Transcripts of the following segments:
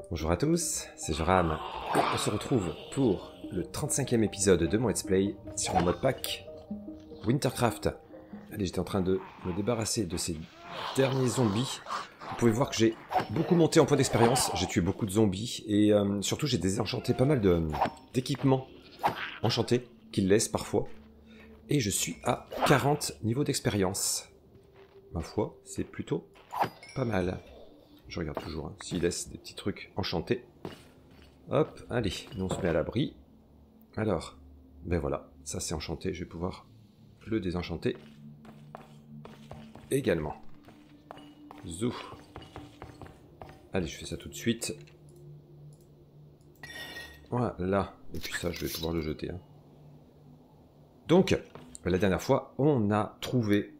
Bonjour à tous, c'est Joram. On se retrouve pour le 35e épisode de mon let's play sur le mode pack Wintercraft. Allez, j'étais en train de me débarrasser de ces derniers zombies. Vous pouvez voir que j'ai beaucoup monté en points d'expérience, j'ai tué beaucoup de zombies et surtout j'ai désenchanté pas mal d'équipements enchantés qu'ils laissent parfois. Et je suis à 40 niveaux d'expérience. Ma foi, c'est plutôt pas mal. Je regarde toujours, hein, s'il laisse des petits trucs enchantés. Hop, allez, nous on se met à l'abri. Alors, ben voilà, ça c'est enchanté, je vais pouvoir le désenchanter également. Zou. Allez, je fais ça tout de suite. Voilà, et puis ça je vais pouvoir le jeter. Hein. Donc, la dernière fois, on a trouvé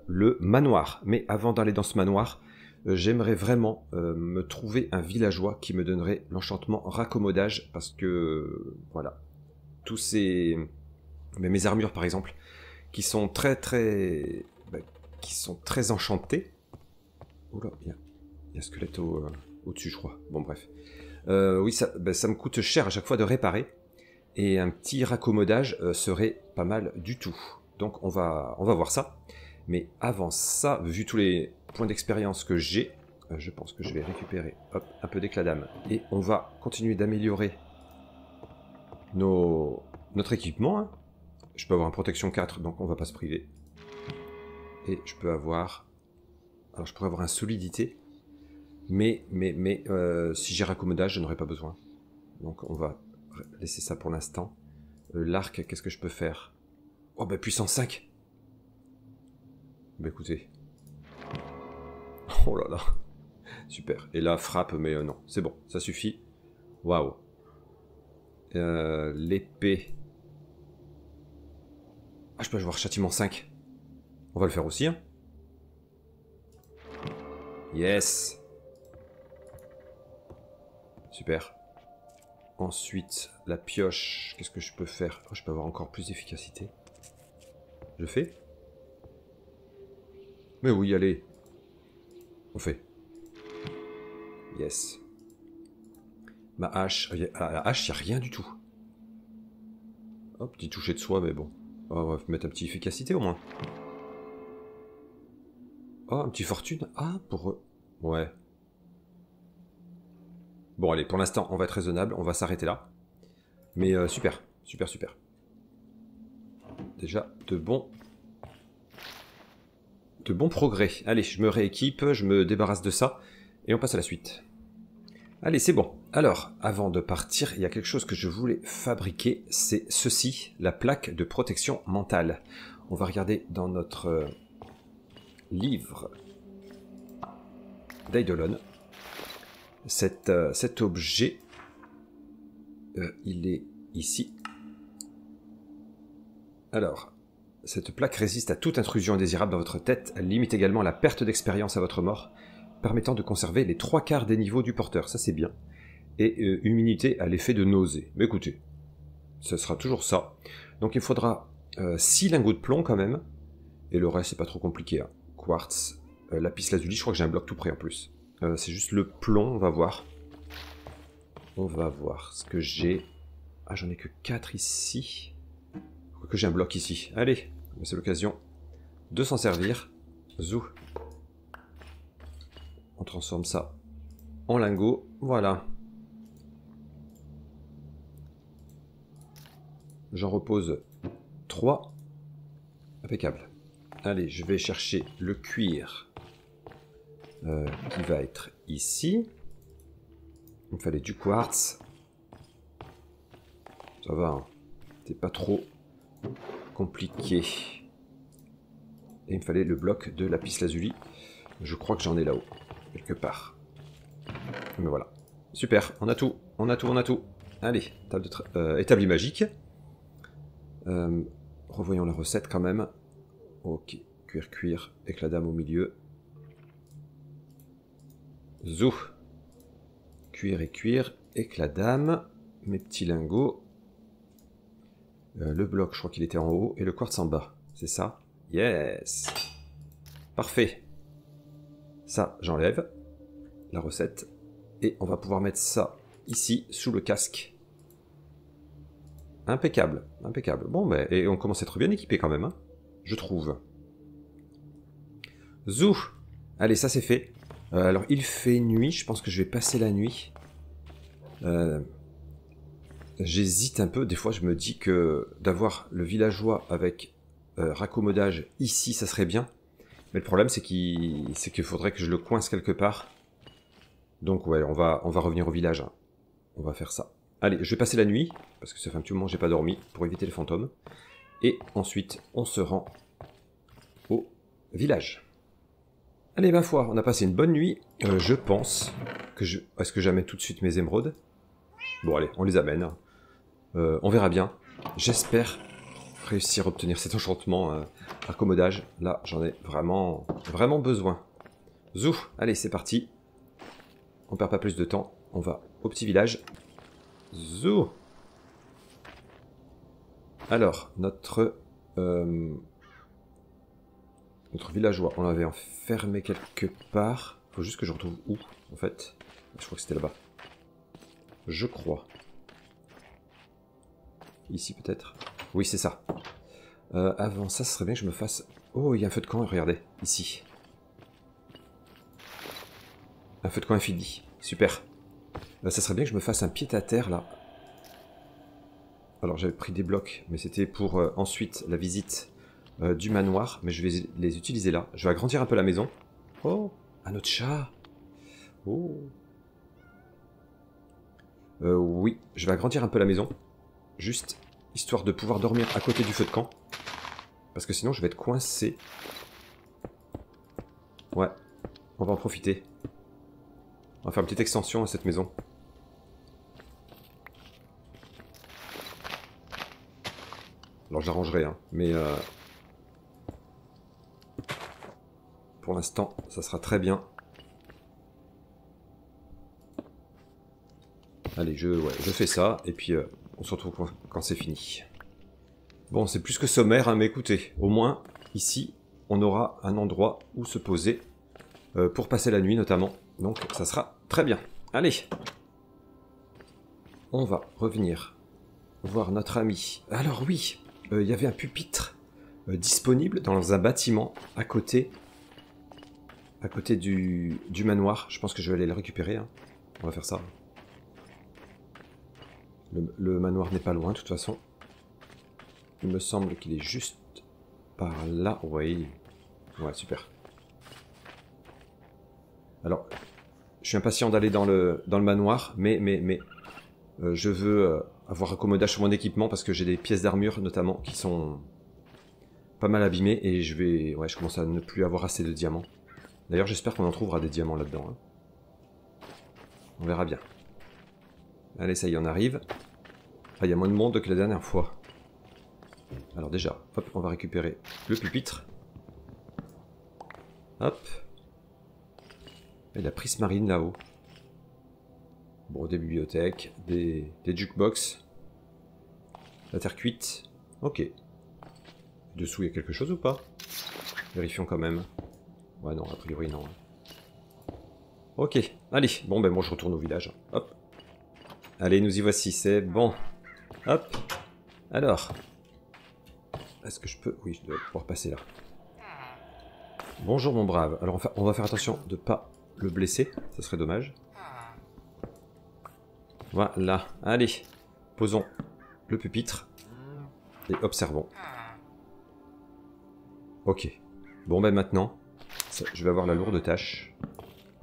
le manoir. Mais avant d'aller dans ce manoir, j'aimerais vraiment me trouver un villageois qui me donnerait l'enchantement raccommodage parce que, voilà, tous ces... mes armures par exemple, qui sont très enchantées. Oula, il y a un squelette au-dessus je crois. Bon bref. Oui, ça me coûte cher à chaque fois de réparer. Et un petit raccommodage serait pas mal du tout. Donc on va voir ça. Mais avant ça, vu tous les points d'expérience que j'ai, je pense que je vais récupérer un peu d'éclat d'âme. Et on va continuer d'améliorer notre équipement. Hein. Je peux avoir une protection 4, donc on va pas se priver. Et je peux avoir... Alors je pourrais avoir un solidité. Mais si j'ai raccommodage, je n'aurai pas besoin. Donc on va laisser ça pour l'instant. L'arc, qu'est-ce que je peux faire? Oh bah puissance 5. Bah écoutez. Oh là là. Super. Et là, frappe, mais non. C'est bon, ça suffit. Waouh. L'épée. Ah, je peux avoir châtiment 5. On va le faire aussi, hein. Yes. Super. Ensuite, la pioche. Qu'est-ce que je peux faire? Oh, je peux avoir encore plus d'efficacité. Je fais? Mais oui, allez. On fait. Yes. Ma hache. À la hache, il n'y a rien du tout. Oh, petit toucher de soie, mais bon. Oh, on va mettre un petit efficacité au moins. Oh, un petit fortune. Ah, pour eux. Ouais. Bon, allez, pour l'instant, on va être raisonnable. On va s'arrêter là. Mais super. Super, super. Déjà, de bons progrès. Allez, je me rééquipe, je me débarrasse de ça. Et on passe à la suite. Allez, c'est bon. Alors, avant de partir, il y a quelque chose que je voulais fabriquer. C'est ceci, la plaque de protection mentale. On va regarder dans notre livre d'Eidolon. Cet objet, il est ici. Alors, cette plaque résiste à toute intrusion indésirable dans votre tête. Elle limite également la perte d'expérience à votre mort, permettant de conserver les 3/4 des niveaux du porteur. Ça, c'est bien. Et une immunité à l'effet de nausée. Mais écoutez, ce sera toujours ça. Donc il faudra 6 lingots de plomb quand même. Et le reste, c'est pas trop compliqué. Hein. Quartz, lapis lazuli, je crois que j'ai un bloc tout prêt en plus. C'est juste le plomb, on va voir. On va voir ce que j'ai. Ah, j'en ai que 4 ici. Que j'ai un bloc ici. Allez, c'est l'occasion de s'en servir. Zou. On transforme ça en lingot. Voilà. J'en repose 3. Impeccable. Allez, je vais chercher le cuir qui va être ici. Il me fallait du quartz. Ça va, hein. C'est pas trop compliqué. Et il me fallait le bloc de lapis lazuli. Je crois que j'en ai là-haut, quelque part. Mais voilà. Super, on a tout, on a tout, on a tout. Allez, table de établi magique. Revoyons la recette quand même. Ok, cuir, éclat d'âme au milieu. Zou. Cuir, éclat d'âme. Mes petits lingots. Le bloc, je crois qu'il était en haut. Et le quartz en bas. C'est ça? Yes. Parfait. Ça, j'enlève la recette. Et on va pouvoir mettre ça ici, sous le casque. Impeccable, impeccable. Bon, ben, et on commence à être bien équipé quand même, hein, je trouve. Zou. Allez, ça c'est fait. Alors, il fait nuit, je pense que je vais passer la nuit. J'hésite un peu, des fois je me dis que d'avoir le villageois avec raccommodage ici, ça serait bien. Mais le problème c'est qu'il faudrait que je le coince quelque part. Donc ouais, on va revenir au village. Hein. On va faire ça. Allez, je vais passer la nuit, parce que ça fait un petit moment que j'ai pas dormi, pour éviter les fantômes. Et ensuite, on se rend au village. Allez, ma foi, on a passé une bonne nuit. Je pense que je... Est-ce que j'amène tout de suite mes émeraudes? Bon, allez, on les amène. On verra bien. J'espère réussir à obtenir cet enchantement raccommodage. Là, j'en ai vraiment, vraiment besoin. Zou, allez, c'est parti. On perd pas plus de temps. On va au petit village. Zou. Alors, notre villageois, on l'avait enfermé quelque part. Faut juste que je retrouve où, en fait. Je crois que c'était là-bas. Je crois. Ici, peut-être. Oui, c'est ça. Avant ça, ce serait bien que je me fasse... Oh, il y a un feu de camp, regardez, ici. Un feu de camp infini. Super. Ça serait bien que je me fasse un pied-à-terre, là. Alors, j'avais pris des blocs, mais c'était pour ensuite la visite du manoir. Mais je vais les utiliser là. Je vais agrandir un peu la maison. Oh, un autre chat. Oh. Oui, je vais agrandir un peu la maison. Juste, histoire de pouvoir dormir à côté du feu de camp. Parce que sinon, je vais être coincé. Ouais, on va en profiter. On va faire une petite extension à cette maison. Alors j'arrangerai, hein, mais pour l'instant, ça sera très bien. Allez, je fais ça, et puis on se retrouve quand c'est fini. Bon, c'est plus que sommaire, hein, mais écoutez, au moins, ici, on aura un endroit où se poser, pour passer la nuit notamment. Donc ça sera très bien. Allez, on va revenir voir notre ami. Alors oui, il y avait un pupitre disponible dans un bâtiment à côté du manoir. Je pense que je vais aller le récupérer. Hein. On va faire ça. Le manoir n'est pas loin de toute façon. Il me semble qu'il est juste par là. Oui. Ouais, super. Alors, je suis impatient d'aller dans le manoir, mais je veux avoir accommodage sur mon équipement parce que j'ai des pièces d'armure notamment qui sont pas mal abîmées et je commence à ne plus avoir assez de diamants. D'ailleurs, j'espère qu'on en trouvera des diamants là-dedans. Hein. On verra bien. Allez, ça y est, on arrive. Ah, il y a moins de monde que la dernière fois. Alors déjà, hop, on va récupérer le pupitre. Hop. Et la prise marine là-haut. Bon, des bibliothèques, des jukebox. La terre cuite. Ok. Dessous, il y a quelque chose ou pas? Vérifions quand même. Ouais, non, a priori, non. Ok, allez. Bon, ben moi, je retourne au village. Hop. Allez, nous y voici, c'est bon. Hop. Alors. Est-ce que je peux... Oui, je dois pouvoir passer là. Bonjour, mon brave. Alors, on va faire attention de ne pas le blesser. Ça serait dommage. Voilà. Allez. Posons le pupitre. Et observons. Ok. Bon, ben maintenant, je vais avoir la lourde tâche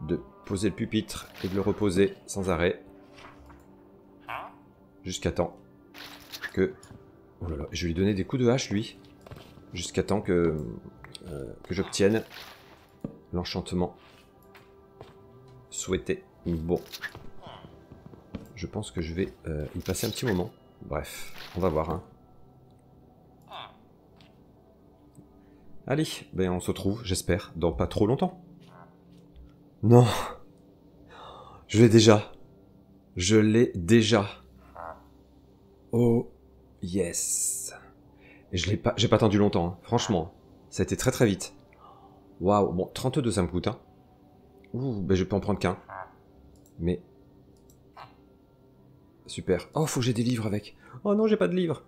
de poser le pupitre et de le reposer sans arrêt. Jusqu'à temps que... Oh là là, je vais lui donner des coups de hache, lui. Jusqu'à temps que j'obtienne l'enchantement souhaité. Bon. Je pense que je vais y passer un petit moment. Bref, on va voir. Hein. Allez, ben on se retrouve, j'espère, dans pas trop longtemps. Non. Je l'ai déjà. Je l'ai déjà. Oh, yes. Et j'ai pas attendu longtemps, hein, franchement. Ça a été très très vite. Waouh, bon, 32 ça me coûte, hein. Ouh, ben je peux en prendre qu'un. Mais... Super. Oh, faut que j'ai des livres avec. Oh non, j'ai pas de livres.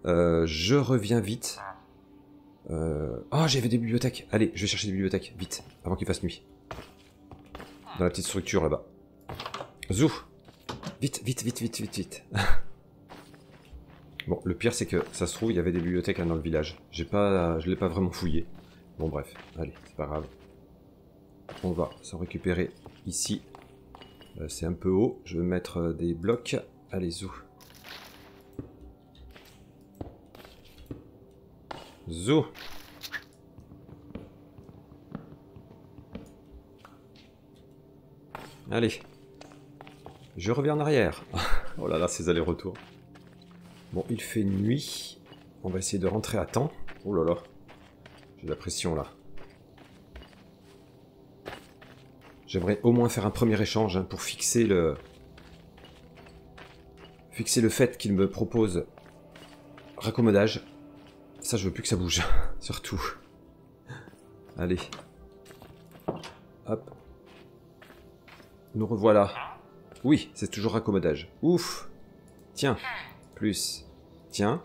Je reviens vite. Oh, j'avais des bibliothèques. Allez, je vais chercher des bibliothèques, vite, avant qu'il fasse nuit. Dans la petite structure là-bas. Zou. Vite, vite, vite, vite, vite, vite. Bon, le pire c'est que, ça se trouve, il y avait des bibliothèques hein, dans le village. Je l'ai pas vraiment fouillé. Bon bref, allez, c'est pas grave. On va s'en récupérer ici. C'est un peu haut, je vais mettre des blocs. Allez, zou. Zou. Allez. Je reviens en arrière. Oh là là, ces allers-retours. Bon, il fait nuit. On va essayer de rentrer à temps. Oh là là. J'ai la pression là. J'aimerais au moins faire un premier échange hein, pour fixer le fait qu'il me propose raccommodage. Ça, je veux plus que ça bouge. Surtout. Allez. Hop. Nous revoilà. Oui, c'est toujours raccommodage. Ouf. Tiens. Plus. Tiens.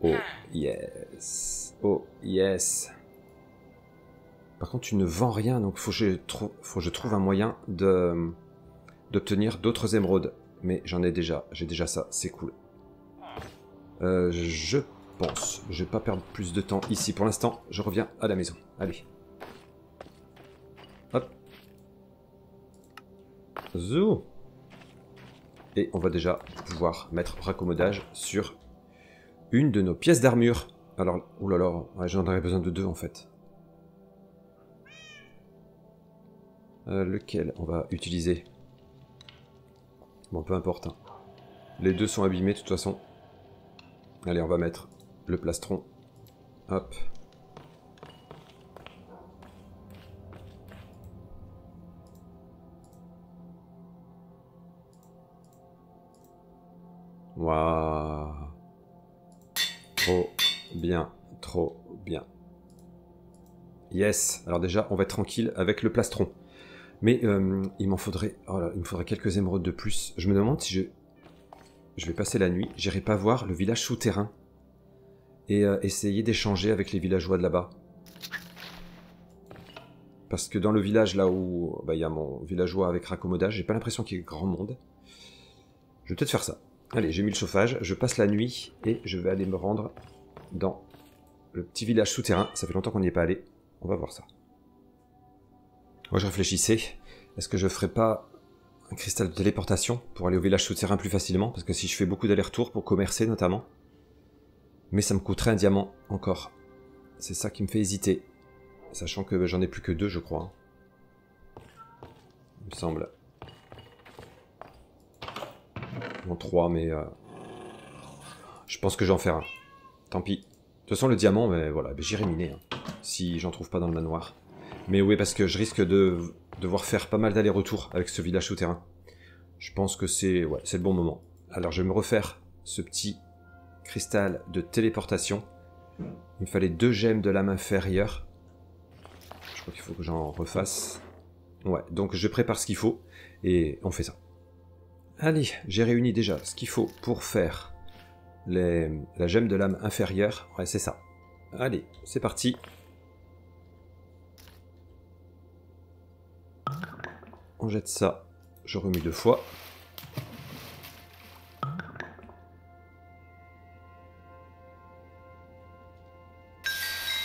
Oh, yes. Oh, yes. Par contre, tu ne vends rien, donc faut que je trouve un moyen d'obtenir d'autres émeraudes. Mais j'en ai déjà. J'ai déjà ça. C'est cool. Je pense. Je vais pas perdre plus de temps ici. Pour l'instant, je reviens à la maison. Allez. Hop. Zou. Et on va déjà pouvoir mettre raccommodage sur une de nos pièces d'armure. Alors, oulala, ouais, j'en aurais besoin de 2 en fait. Lequel on va utiliser? Bon, peu importe. Hein. Les deux sont abîmés de toute façon. Allez, on va mettre le plastron. Hop. Waouh. Trop bien, trop bien. Yes. Alors déjà, on va être tranquille avec le plastron. Mais il m'en faudrait... Oh là, il me faudrait quelques émeraudes de plus. Je me demande si je vais passer la nuit. J'irai pas voir le village souterrain. Et essayer d'échanger avec les villageois de là-bas. Parce que dans le village, là où bah, y a mon villageois avec raccommodage, j'ai pas l'impression qu'il y ait grand monde. Je vais peut-être faire ça. Allez, j'ai mis le chauffage, je passe la nuit et je vais aller me rendre dans le petit village souterrain. Ça fait longtemps qu'on n'y est pas allé. On va voir ça. Moi, je réfléchissais. Est-ce que je ferais pas un cristal de téléportation pour aller au village souterrain plus facilement? Parce que si je fais beaucoup d'allers-retours pour commercer notamment. Mais ça me coûterait un diamant encore. C'est ça qui me fait hésiter. Sachant que j'en ai plus que 2, je crois. Il me semble. Non, 3, mais... je pense que j'en ferai un. Tant pis. De toute façon, le diamant, mais voilà, j'irai miner. Hein, si j'en trouve pas dans le manoir. Mais oui, parce que je risque de devoir faire pas mal d'allers-retours avec ce village souterrain. Je pense que c'est ouais, c'est le bon moment. Alors, je vais me refaire ce petit cristal de téléportation. Il me fallait 2 gemmes de lame inférieure. Je crois qu'il faut que j'en refasse. Ouais, donc je prépare ce qu'il faut et on fait ça. Allez, j'ai réuni déjà ce qu'il faut pour faire la gemme de lame inférieure. Ouais, c'est ça. Allez, c'est parti. On jette ça. Je remue 2 fois.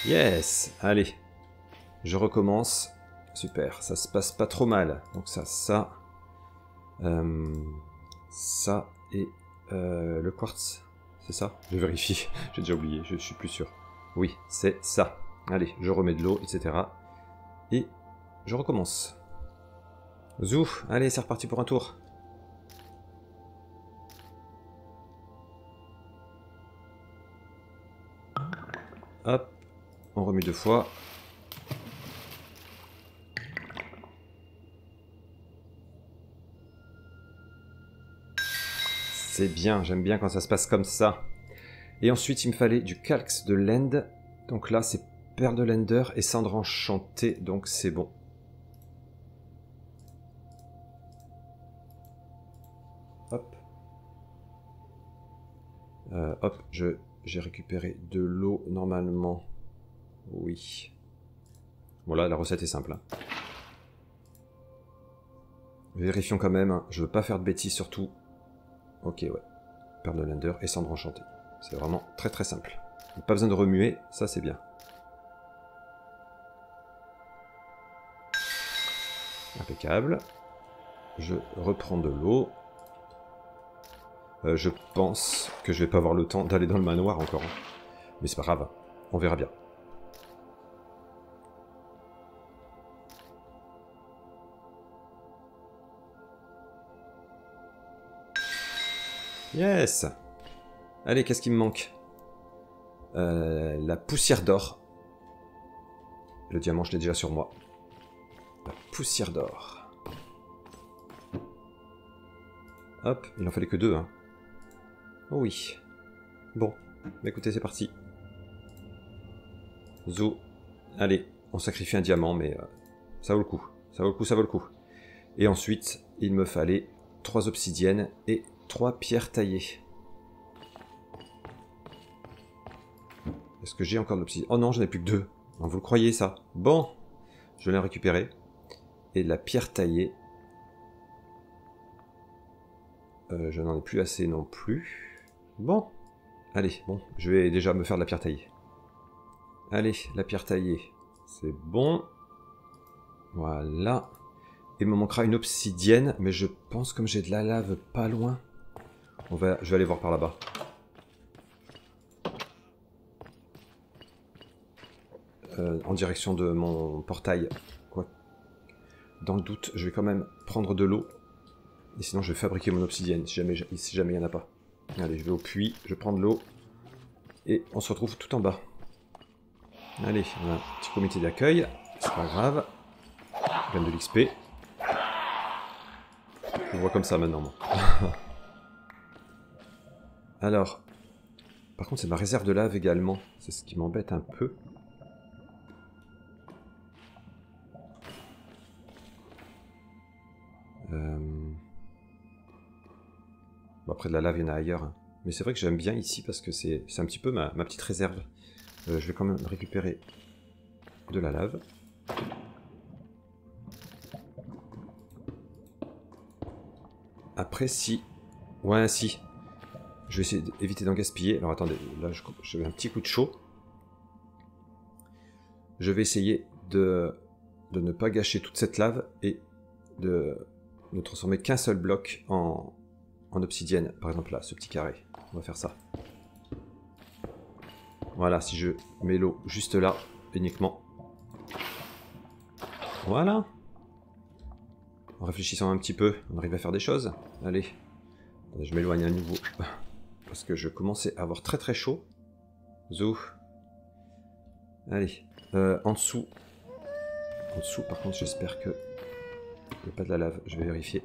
Yes. Allez. Je recommence. Super. Ça se passe pas trop mal. Donc ça et le quartz. C'est ça? Je vérifie. J'ai déjà oublié. Je suis plus sûr. Oui, c'est ça. Allez, je remets de l'eau, etc. Et je recommence. Zou, allez, c'est reparti pour un tour. Hop, on remue 2 fois. C'est bien, j'aime bien quand ça se passe comme ça. Et ensuite, il me fallait du calx de l'end. Donc là, c'est perle de l'ender et cendre enchantée. Donc c'est bon. Hop. Hop, j'ai récupéré de l'eau normalement. Oui. Bon là, la recette est simple. Hein. Vérifions quand même. Hein. Je veux pas faire de bêtises surtout. Ok, ouais. Perle de l'ender et cendre enchantée. C'est vraiment très très simple. Pas besoin de remuer, ça c'est bien. Impeccable. Je reprends de l'eau. Je pense que je vais pas avoir le temps d'aller dans le manoir encore. Mais c'est pas grave, on verra bien. Yes! Allez, qu'est-ce qui me manque? La poussière d'or. Le diamant, je l'ai déjà sur moi. La poussière d'or. Hop, il en fallait que 2, hein. Oh oui. Bon, bah écoutez, c'est parti. Zou. Allez, on sacrifie un diamant, mais ça vaut le coup. Ça vaut le coup, ça vaut le coup. Et ensuite, il me fallait 3 obsidiennes et 3 pierres taillées. Est-ce que j'ai encore de l'obsidienne? Oh non, j'en ai plus que 2. Vous le croyez, ça? Bon, je l'ai récupéré. Et de la pierre taillée. Je n'en ai plus assez non plus. Bon, allez, bon, je vais déjà me faire de la pierre taillée. Allez, la pierre taillée, c'est bon. Voilà. Il me manquera une obsidienne, mais je pense comme j'ai de la lave pas loin. Je vais aller voir par là-bas. En direction de mon portail. Quoi. Dans le doute, je vais quand même prendre de l'eau. Et sinon, je vais fabriquer mon obsidienne, si jamais il n'y en a pas. Allez, je vais au puits, je prends de l'eau. Et on se retrouve tout en bas. Allez, on a un petit comité d'accueil. C'est pas grave. Je gagne de l'XP. Je le vois comme ça maintenant, moi. Alors. Par contre, c'est ma réserve de lave également. C'est ce qui m'embête un peu. Bon, après de la lave, il y en a ailleurs. Hein. Mais c'est vrai que j'aime bien ici parce que c'est un petit peu ma petite réserve. Je vais quand même récupérer de la lave. Après, si... Ouais, si. Je vais essayer d'éviter d'en gaspiller. Alors attendez, là j'ai un petit coup de chaud. Je vais essayer de ne pas gâcher toute cette lave et de ne transformer qu'un seul bloc en obsidienne. Par exemple là, ce petit carré. On va faire ça. Voilà, si je mets l'eau juste là, uniquement. Voilà. En réfléchissant un petit peu, on arrive à faire des choses. Allez, je m'éloigne à nouveau. Parce que je commençais à avoir très très chaud. Zou. Allez, en dessous. En dessous, par contre, j'espère que il n'y a pas de la lave. Je vais vérifier.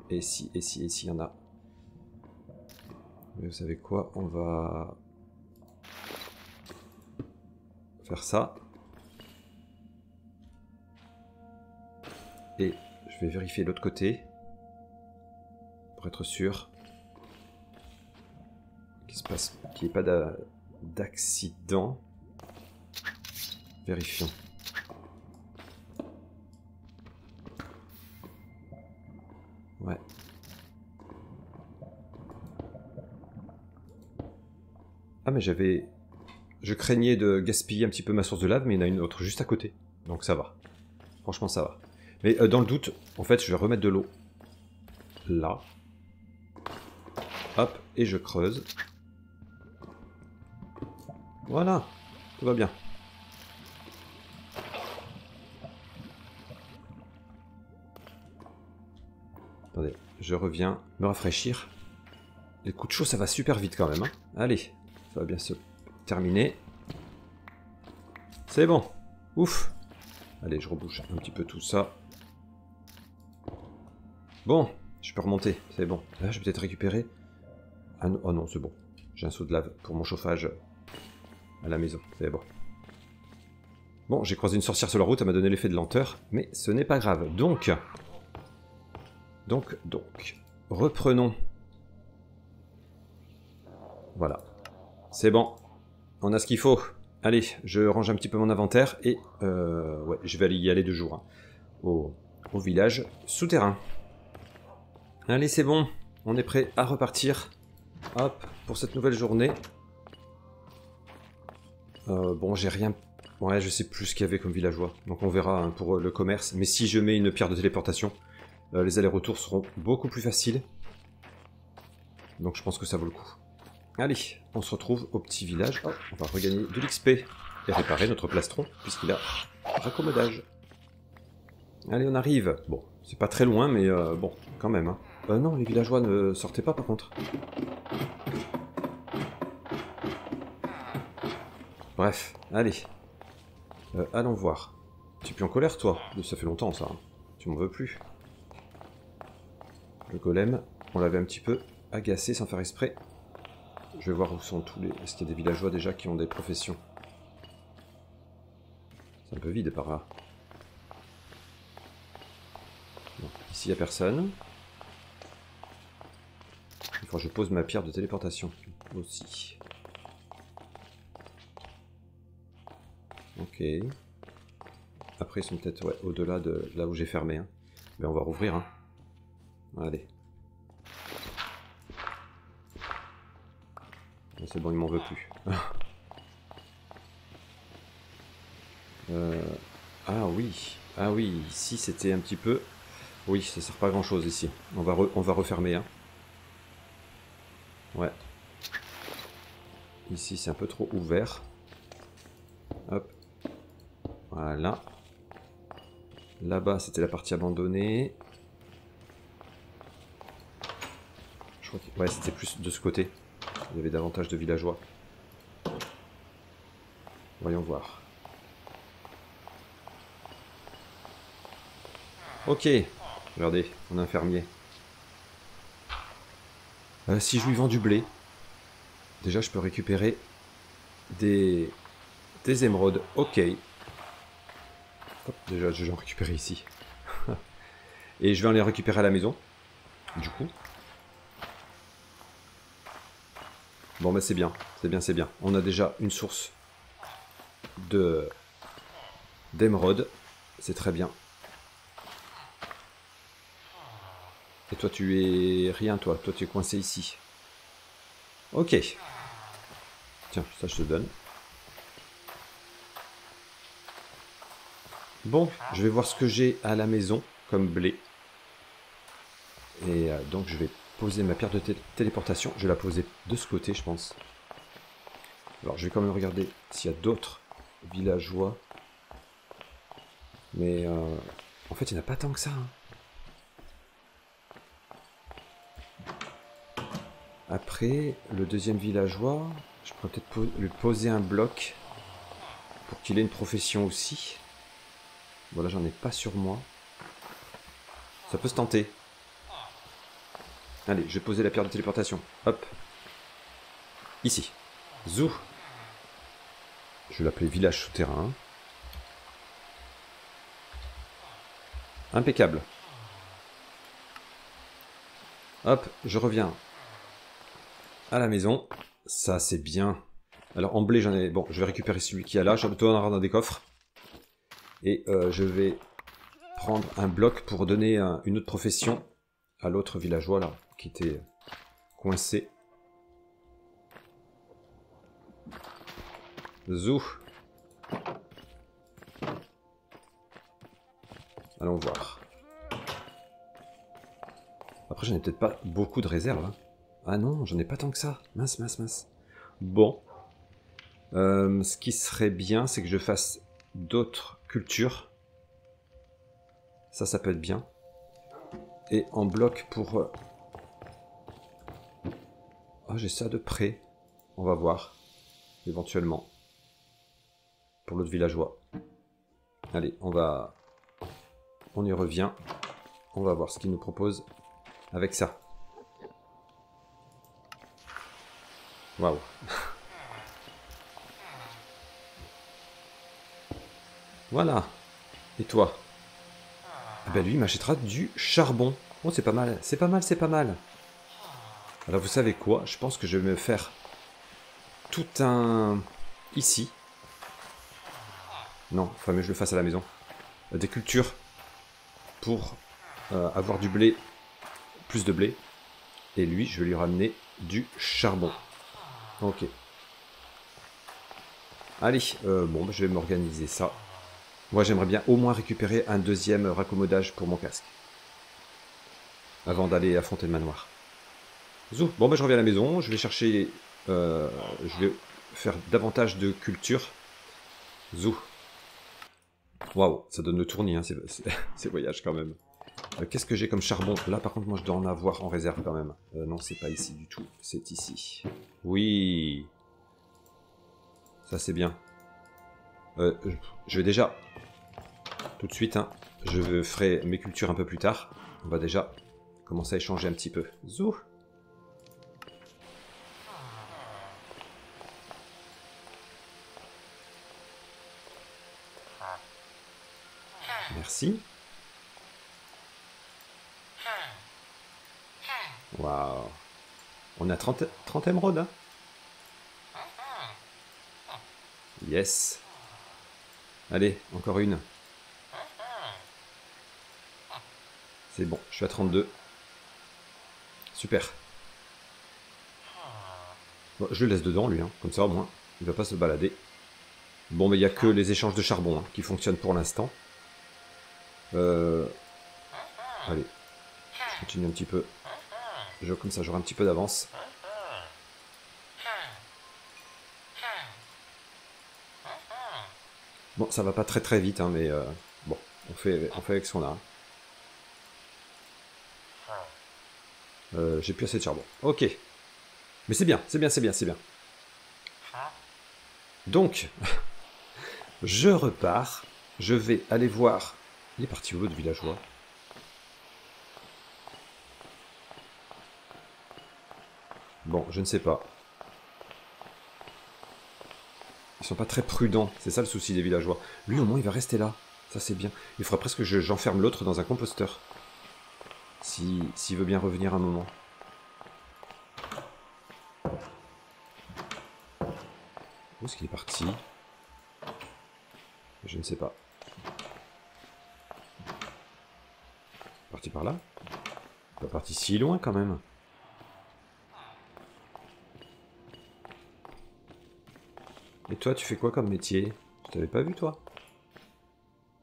Et si, il y en a. Mais vous savez quoi? On va faire ça. Et je vais vérifier l'autre côté. Pour être sûr. Qu'il n'y ait pas d'accident. Vérifions. Ouais. Ah mais je craignais de gaspiller un petit peu ma source de lave, mais il y en a une autre juste à côté. Donc ça va. Franchement ça va. Mais dans le doute, en fait, je vais remettre de l'eau. Là. Hop, et je creuse. Voilà. Tout va bien. Attendez, je reviens me rafraîchir. Les coups de chaud, ça va super vite quand même. Hein. Allez, ça va bien se terminer. C'est bon. Ouf. Allez, je rebouche un petit peu tout ça. Bon, je peux remonter, c'est bon. Là, je vais peut-être récupérer... Ah non, oh non, c'est bon. J'ai un seau de lave pour mon chauffage à la maison. C'est bon. Bon, j'ai croisé une sorcière sur la route, elle m'a donné l'effet de lenteur, mais ce n'est pas grave. Donc, reprenons. Voilà. C'est bon. On a ce qu'il faut. Allez, je range un petit peu mon inventaire et ouais, je vais y aller 2 jours hein, au village souterrain. Allez, c'est bon. On est prêt à repartir. Hop, pour cette nouvelle journée. Bon, j'ai rien... Ouais, je sais plus ce qu'il y avait comme villageois. Donc on verra hein, pour le commerce. Mais si je mets une pierre de téléportation, les allers-retours seront beaucoup plus faciles. Donc je pense que ça vaut le coup. Allez, on se retrouve au petit village. Oh, on va regagner de l'XP et réparer notre plastron, puisqu'il a raccommodage. Allez, on arrive. Bon, c'est pas très loin, mais bon, quand même. Hein. Non, les villageois ne sortaient pas, par contre. Bref, allez. Allons voir. Tu es plus en colère, toi? Ça fait longtemps, ça. Hein. Tu m'en veux plus. Le golem, on l'avait un petit peu agacé sans faire exprès. Je vais voir où sont tous les... Est-ce qu'il y a des villageois déjà qui ont des professions? C'est un peu vide par là. Bon, ici il n'y a personne. Il faut que je pose ma pierre de téléportation aussi. Ok. Après ils sont peut-être ouais, au-delà de là où j'ai fermé. Hein. Mais on va rouvrir. Hein. Allez. C'est bon, il m'en veut plus. Ah oui. Ah oui, ici c'était un petit peu... Oui, ça sert pas à grand chose ici. On va refermer. Hein. Ouais. Ici c'est un peu trop ouvert. Hop. Voilà. Là-bas c'était la partie abandonnée. Je crois que... Ouais, c'était plus de ce côté. Il y avait davantage de villageois. Voyons voir. Ok. Regardez, on a un fermier. Si je lui vends du blé, déjà je peux récupérer des émeraudes. Ok. Hop, déjà j'en récupérer ici. Et je vais en les récupérer à la maison. Du coup. Bon bah c'est bien, c'est bien, c'est bien. On a déjà une source d'émeraude. C'est très bien. Et toi tu es rien toi tu es coincé ici. Ok. Tiens, ça je te donne. Bon, je vais voir ce que j'ai à la maison comme blé. Et donc je vais poser ma pierre de téléportation. Je vais la poser de ce côté je pense. Alors je vais quand même regarder s'il y a d'autres villageois. Mais en fait il n'y en a pas tant que ça. Hein. Après, le deuxième villageois, je pourrais peut-être lui poser un bloc pour qu'il ait une profession aussi. Voilà, j'en ai pas sur moi. Ça peut se tenter. Allez, je vais poser la pierre de téléportation. Hop. Ici. Zou. Je vais l'appeler village souterrain. Impeccable. Hop, je reviens à la maison. Ça, c'est bien. Alors, en blé, j'en ai... Bon, je vais récupérer celui qui est là. Je dois en avoir dans des coffres. Et je vais prendre un bloc pour donner une autre profession à l'autre villageois, là, qui était coincé. Zou. Allons voir. Après, j'en ai peut-être pas beaucoup de réserves. Hein. Ah non, j'en ai pas tant que ça. Mince, mince, mince. Bon. Ce qui serait bien, c'est que je fasse d'autres cultures. Ça peut être bien. Et en bloc pour... Oh, j'ai ça de près. On va voir. Éventuellement. Pour l'autre villageois. Allez, on y revient. On va voir ce qu'il nous propose avec ça. Waouh. Voilà. Et toi? Eh ben lui, il m'achètera du charbon. Oh, c'est pas mal, c'est pas mal, c'est pas mal. Alors, vous savez quoi? Je pense que je vais me faire tout un... Ici. Non, enfin, mais je le fasse à la maison. Des cultures pour avoir du blé, plus de blé. Et lui, je vais lui ramener du charbon. Ok. Allez, bon, bah, je vais m'organiser ça. Moi, j'aimerais bien au moins récupérer un deuxième raccommodage pour mon casque. Avant d'aller affronter le manoir. Zou. Bon, bah, je reviens à la maison. Je vais chercher... je vais faire davantage de culture. Zou. Waouh, ça donne le tournis, hein, ces voyages quand même. Qu'est-ce que j'ai comme charbon? Là, par contre, moi, je dois en avoir en réserve quand même. Non, c'est pas ici du tout. C'est ici. Oui. Ça, c'est bien. Je vais déjà... Tout de suite, hein, je ferai mes cultures un peu plus tard. On va déjà commencer à échanger un petit peu. Zou. Merci. Waouh. On a 30 émeraudes, hein. Yes. Allez, encore une. C'est bon, je suis à 32. Super. Bon, je le laisse dedans, lui, hein. Comme ça, au moins, il va pas se balader. Bon, mais il n'y a que les échanges de charbon hein, qui fonctionnent pour l'instant. Allez. Je continue un petit peu. Comme ça, j'aurai un petit peu d'avance. Bon, ça va pas très très vite, hein, mais bon, on fait avec ce qu'on a. J'ai plus assez de charbon. Ok. Mais c'est bien, c'est bien, c'est bien, c'est bien. Donc, je repars. Je vais aller voir... Il est parti où, l'autre villageois? Bon, je ne sais pas. Ils sont pas très prudents, c'est ça le souci des villageois. Lui, au moins, il va rester là. Ça, c'est bien. Il faudra presque que j'enferme l'autre dans un composteur. S'il veut bien revenir un moment. Où est-ce qu'il est parti? Je ne sais pas. Parti par là? Pas parti si loin quand même. Et toi, tu fais quoi comme métier? Je t'avais pas vu, toi?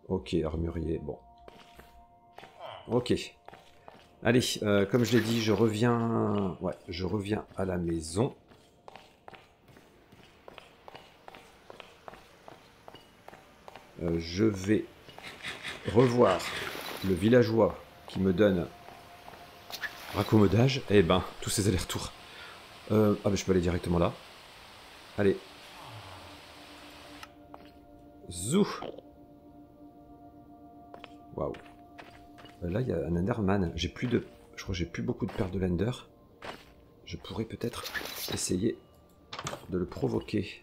Ok, armurier, bon. Ok. Allez, comme je l'ai dit, je reviens... Ouais, je reviens à la maison. Je vais revoir le villageois qui me donne raccommodage. Eh ben, tous ces allers-retours. Ah ben, je peux aller directement là. Allez. Zou. Waouh. Là, il y a un Enderman. J'ai plus de... Je crois que j'ai plus beaucoup de perles de l'Ender. Je pourrais peut-être essayer de le provoquer.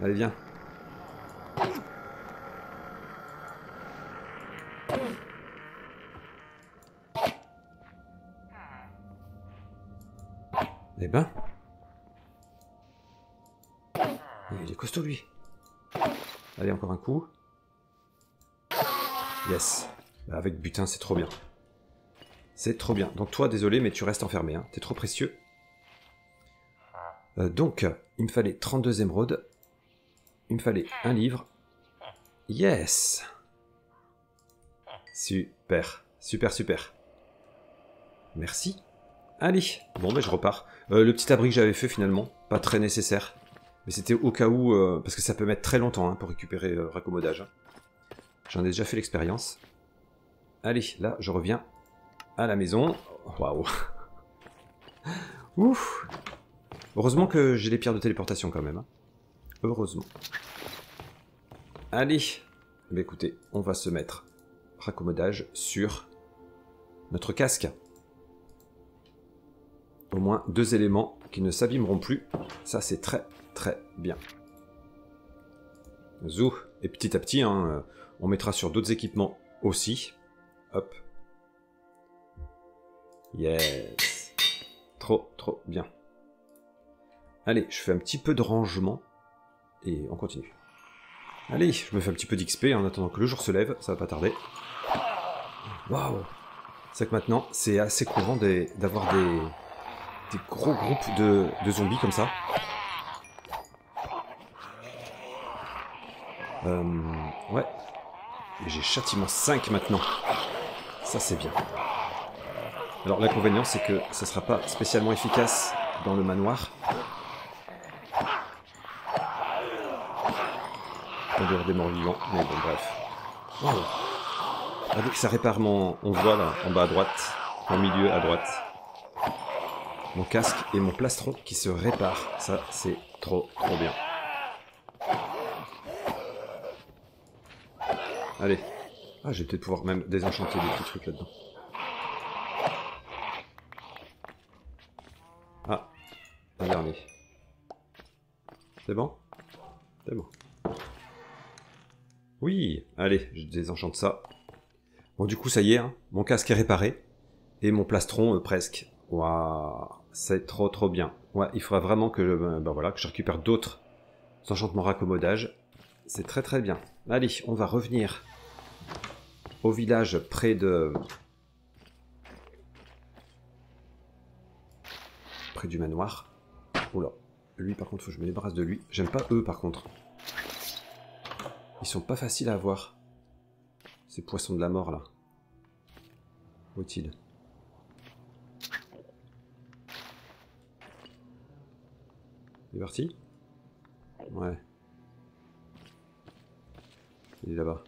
Allez, viens. Eh ben. Il est costaud, lui. Allez, encore un coup. Yes. Avec butin, c'est trop bien. C'est trop bien. Donc toi, désolé, mais tu restes enfermé. Hein. T'es trop précieux. Donc, il me fallait 32 émeraudes. Il me fallait un livre. Yes. Super. Super, super. Merci. Allez. Bon, ben je repars. Le petit abri que j'avais fait, finalement, pas très nécessaire. Mais c'était au cas où... parce que ça peut mettre très longtemps hein, pour récupérer raccommodage. J'en ai déjà fait l'expérience. Allez, là, je reviens à la maison. Waouh. Ouf. Heureusement que j'ai les pierres de téléportation quand même. Hein. Heureusement. Allez, bah écoutez, on va se mettre raccommodage sur notre casque. Au moins 2 éléments qui ne s'abîmeront plus. Ça, c'est très très bien. Zou. Et petit à petit, hein, on mettra sur d'autres équipements aussi. Hop. Yes. Trop trop bien. Allez, je fais un petit peu de rangement. Et on continue. Allez, je me fais un petit peu d'XP en attendant que le jour se lève, ça va pas tarder. Waouh! C'est que maintenant, c'est assez courant d'avoir des gros groupes de zombies comme ça. Ouais. Et j'ai châtiment 5 maintenant. Ça, c'est bien. Alors, l'inconvénient, c'est que ça sera pas spécialement efficace dans le manoir. En dehors des morts vivants, mais bon, bref. Wow. Ah, donc ça répare mon... On voit là, en bas à droite, en milieu à droite, mon casque et mon plastron qui se réparent. Ça, c'est trop, trop bien. Allez. Ah, je vais peut-être pouvoir même désenchanter des petits trucs là-dedans. Ah, un dernier. C'est bon? C'est bon. Oui, allez, je désenchante ça. Bon, du coup, ça y est, hein, mon casque est réparé. Et mon plastron, presque. Waouh, c'est trop trop bien. Ouais, il faudra vraiment que voilà, que je récupère d'autres enchantements raccommodage. C'est très très bien. Allez, on va revenir au village près du manoir. Oula, lui par contre, faut que je me débarrasse de lui. J'aime pas eux par contre. Ils sont pas faciles à avoir. Ces poissons de la mort là. Où est-il? Il est parti? Ouais. Il est là-bas.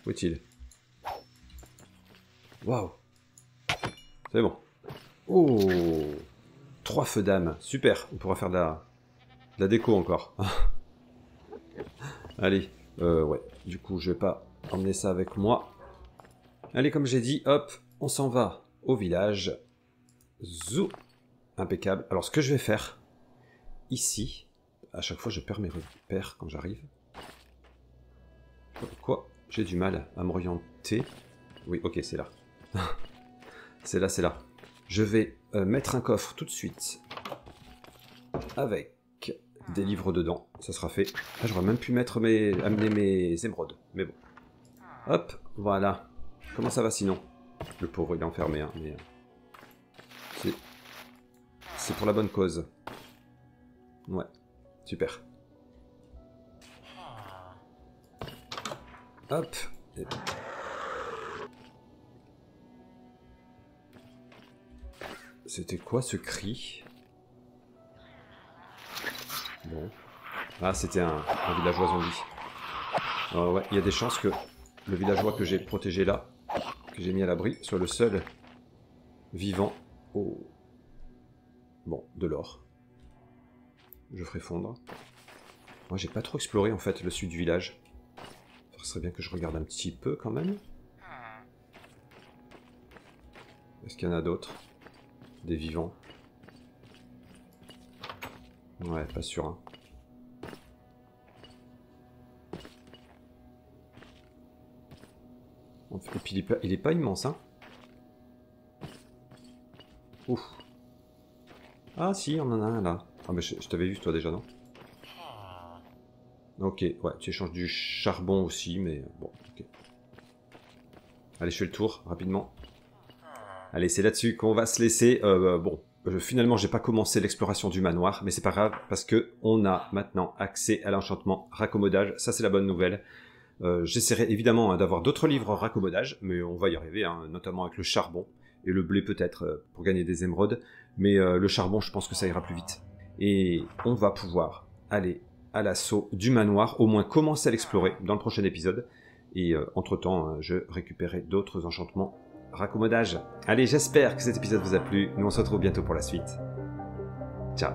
Où est-il? Waouh! C'est bon. Oh! 3 feux d'âme. Super. On pourra faire de la déco encore. Allez. Ouais. Du coup, je vais pas emmener ça avec moi. Allez, comme j'ai dit, hop, on s'en va au village. Zou. Impeccable. Alors, ce que je vais faire, ici, à chaque fois, je perds mes repères quand j'arrive. Quoi? J'ai du mal à m'orienter. Oui, ok, c'est là. C'est là, c'est là. Je vais mettre un coffre tout de suite. Avec des livres dedans. Ça sera fait. Ah, j'aurais même pu amener mes émeraudes. Mais bon. Hop, voilà. Comment ça va sinon? Le pauvre, il est enfermé, hein, mais... c'est pour la bonne cause. Ouais, super. Hop. C'était quoi ce cri? Bon. Ah, c'était un villageois zombie. Ouais, il y a des chances que le villageois que j'ai protégé là, que j'ai mis à l'abri, soit le seul vivant au... Bon, de l'or. Je ferai fondre. Moi, j'ai pas trop exploré, en fait, le sud du village. Ce serait bien que je regarde un petit peu, quand même. Est-ce qu'il y en a d'autres? Des vivants? Ouais, pas sûr, hein. Et puis, il est pas immense, hein. Ouf. Ah, si, on en a un, là. Ah, mais je t'avais vu, toi, déjà, non? Ok, ouais, tu échanges du charbon aussi, mais bon, ok. Allez, je fais le tour, rapidement. Allez, c'est là-dessus qu'on va se laisser. Bon, finalement, j'ai pas commencé l'exploration du manoir, mais c'est pas grave, parce que on a maintenant accès à l'enchantement raccommodage. Ça, c'est la bonne nouvelle. J'essaierai évidemment d'avoir d'autres livres raccommodage, mais on va y arriver, hein, notamment avec le charbon, et le blé peut-être, pour gagner des émeraudes. Mais le charbon, je pense que ça ira plus vite. Et on va pouvoir aller à l'assaut du manoir, au moins commencer à l'explorer dans le prochain épisode. Et entre-temps, je récupérerai d'autres enchantements raccommodage. Allez, j'espère que cet épisode vous a plu. Nous on se retrouve bientôt pour la suite. Ciao.